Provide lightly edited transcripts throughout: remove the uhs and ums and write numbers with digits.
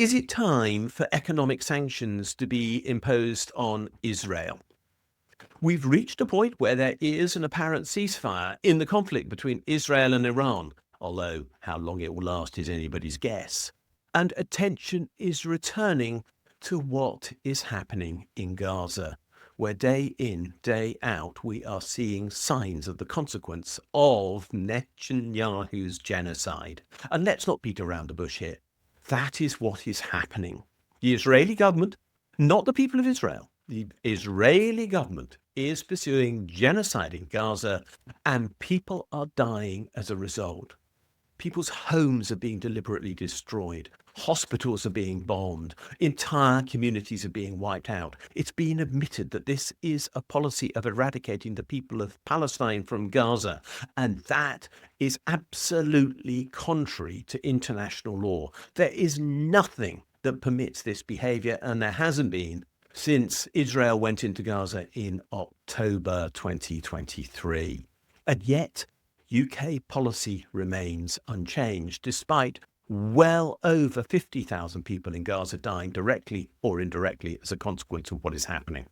Is it time for economic sanctions to be imposed on Israel? We've reached a point where there is an apparent ceasefire in the conflict between Israel and Iran, although how long it will last is anybody's guess. And attention is returning to what is happening in Gaza, where day in, day out, we are seeing signs of the consequence of Netanyahu's genocide. And let's not beat around the bush here. That is what is happening. The Israeli government, not the people of Israel, the Israeli government is pursuing genocide in Gaza, and people are dying as a result. People's homes are being deliberately destroyed. Hospitals are being bombed. Entire communities are being wiped out. It's been admitted that this is a policy of eradicating the people of Palestine from Gaza, and that is absolutely contrary to international law. There is nothing that permits this behavior, and there hasn't been since Israel went into Gaza in October 2023. And yet, UK policy remains unchanged, despite well over 50,000 people in Gaza dying directly or indirectly as a consequence of what is happening.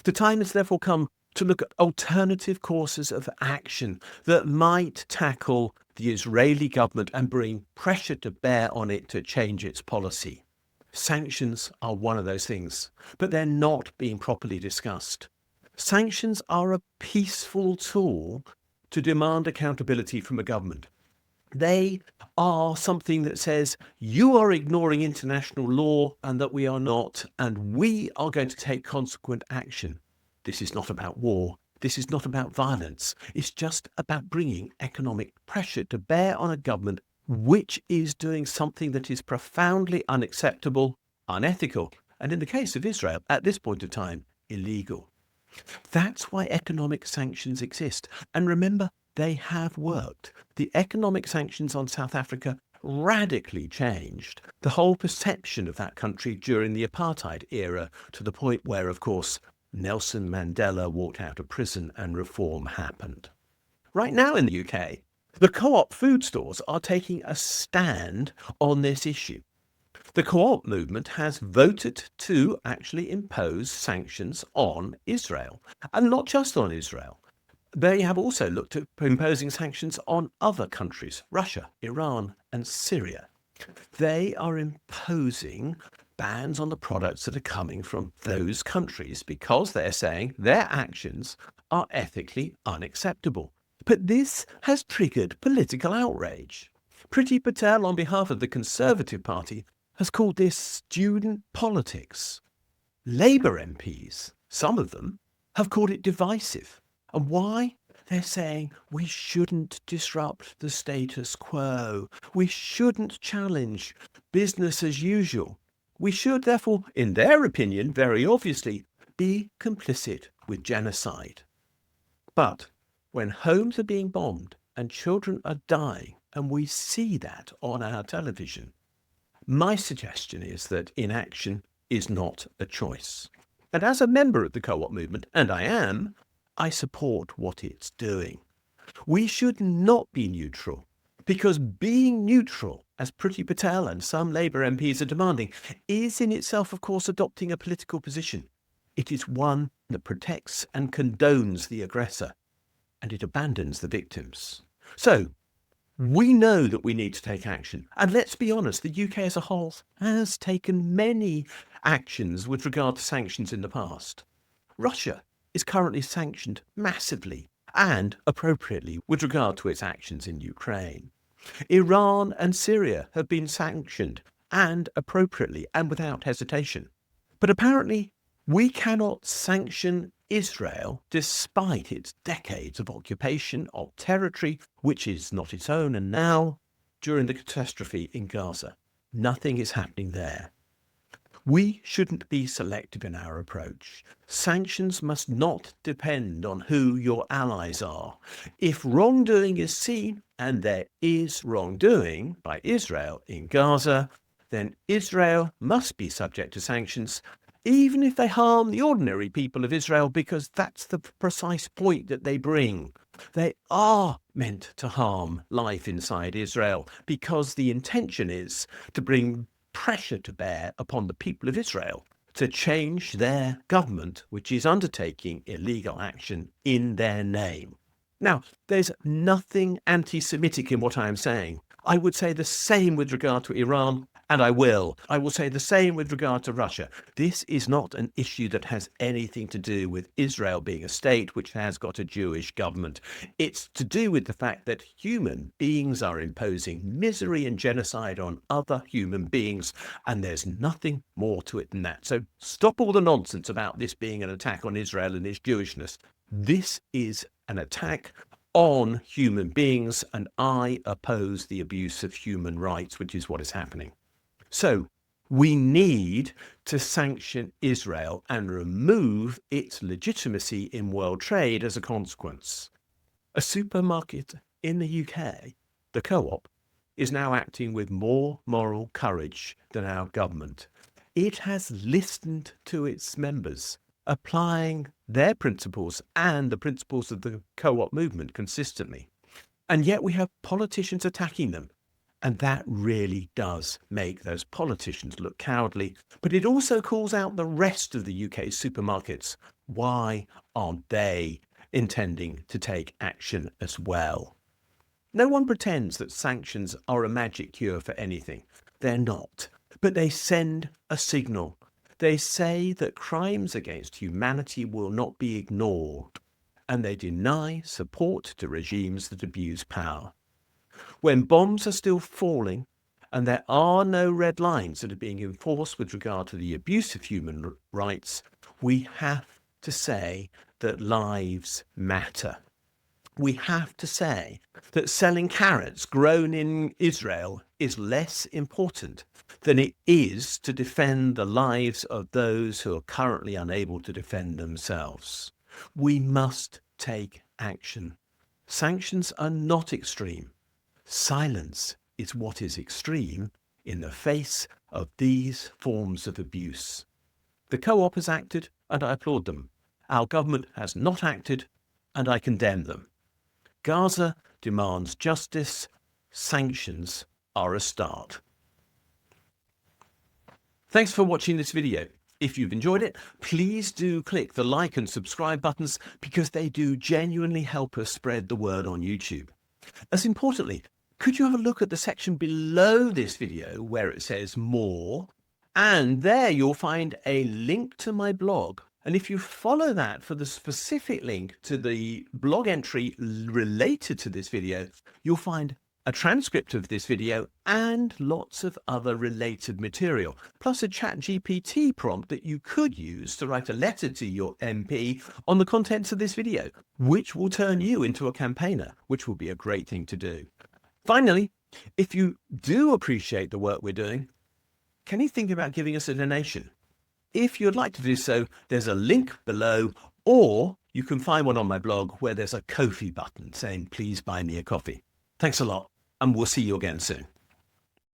The time has therefore come to look at alternative courses of action that might tackle the Israeli government and bring pressure to bear on it to change its policy. Sanctions are one of those things, but they're not being properly discussed. Sanctions are a peaceful tool to demand accountability from a government. They are something that says you are ignoring international law and that we are not, and we are going to take consequent action. This is not about war. This is not about violence. It's just about bringing economic pressure to bear on a government which is doing something that is profoundly unacceptable, unethical, and in the case of Israel, at this point of time, illegal. That's why economic sanctions exist. And remember, they have worked. The economic sanctions on South Africa radically changed the whole perception of that country during the apartheid era, to the point where, of course, Nelson Mandela walked out of prison and reform happened. Right now in the UK, the co-op food stores are taking a stand on this issue. The co-op movement has voted to actually impose sanctions on Israel, and not just on Israel. They have also looked at imposing sanctions on other countries, Russia, Iran, and Syria. They are imposing bans on the products that are coming from those countries because they're saying their actions are ethically unacceptable. But this has triggered political outrage. Priti Patel, on behalf of the Conservative Party, has called this student politics. Labour MPs, some of them, have called it divisive. And why? They're saying we shouldn't disrupt the status quo. We shouldn't challenge business as usual. We should, therefore, in their opinion, very obviously, be complicit with genocide. But when homes are being bombed and children are dying, and we see that on our television, my suggestion is that inaction is not a choice. And as a member of the co-op movement, and I am, I support what it's doing. We should not be neutral, because being neutral, as Priti Patel and some Labour MPs are demanding, is in itself, of course, adopting a political position. It is one that protects and condones the aggressor, and it abandons the victims. So, we know that we need to take action. And let's be honest, the UK as a whole has taken many actions with regard to sanctions in the past. Russia is currently sanctioned massively and appropriately with regard to its actions in Ukraine. Iran and Syria have been sanctioned and appropriately and without hesitation. But apparently, we cannot sanction Israel, despite its decades of occupation of territory, which is not its own, and now, during the catastrophe in Gaza, nothing is happening there. We shouldn't be selective in our approach. Sanctions must not depend on who your allies are. If wrongdoing is seen, and there is wrongdoing by Israel in Gaza, then Israel must be subject to sanctions, even if they harm the ordinary people of Israel, because that's the precise point that they bring. They are meant to harm life inside Israel, because the intention is to bring pressure to bear upon the people of Israel to change their government, which is undertaking illegal action in their name. Now, there's nothing anti-Semitic in what I am saying. I would say the same with regard to Iran, and I will. I will say the same with regard to Russia. This is not an issue that has anything to do with Israel being a state which has got a Jewish government. It's to do with the fact that human beings are imposing misery and genocide on other human beings, and there's nothing more to it than that. So stop all the nonsense about this being an attack on Israel and its Jewishness. This is an attack on human beings, and I oppose the abuse of human rights, which is what is happening. So we need to sanction Israel and remove its legitimacy in world trade as a consequence. A supermarket in the UK, the Co-op, is now acting with more moral courage than our government. It has listened to its members, applying their principles and the principles of the Co-op movement consistently. And yet we have politicians attacking them. And that really does make those politicians look cowardly. But it also calls out the rest of the UK supermarkets. Why aren't they intending to take action as well? No one pretends that sanctions are a magic cure for anything. They're not. But they send a signal. They say that crimes against humanity will not be ignored. And they deny support to regimes that abuse power. When bombs are still falling and there are no red lines that are being enforced with regard to the abuse of human rights, we have to say that lives matter. We have to say that selling carrots grown in Israel is less important than it is to defend the lives of those who are currently unable to defend themselves. We must take action. Sanctions are not extreme. Silence is what is extreme in the face of these forms of abuse. The Co-op has acted, and I applaud them. Our government has not acted, and I condemn them. Gaza demands justice. Sanctions are a start. Thanks for watching this video. If you've enjoyed it, please do click the like and subscribe buttons because they do genuinely help us spread the word on YouTube. As importantly, could you have a look at the section below this video where it says more, and there you'll find a link to my blog. And if you follow that for the specific link to the blog entry related to this video, you'll find a transcript of this video and lots of other related material, plus a ChatGPT prompt that you could use to write a letter to your MP on the contents of this video, which will turn you into a campaigner, which will be a great thing to do. Finally, if you do appreciate the work we're doing, can you think about giving us a donation? If you'd like to do so, there's a link below, or you can find one on my blog where there's a Ko-fi button saying, please buy me a coffee. Thanks a lot, and we'll see you again soon.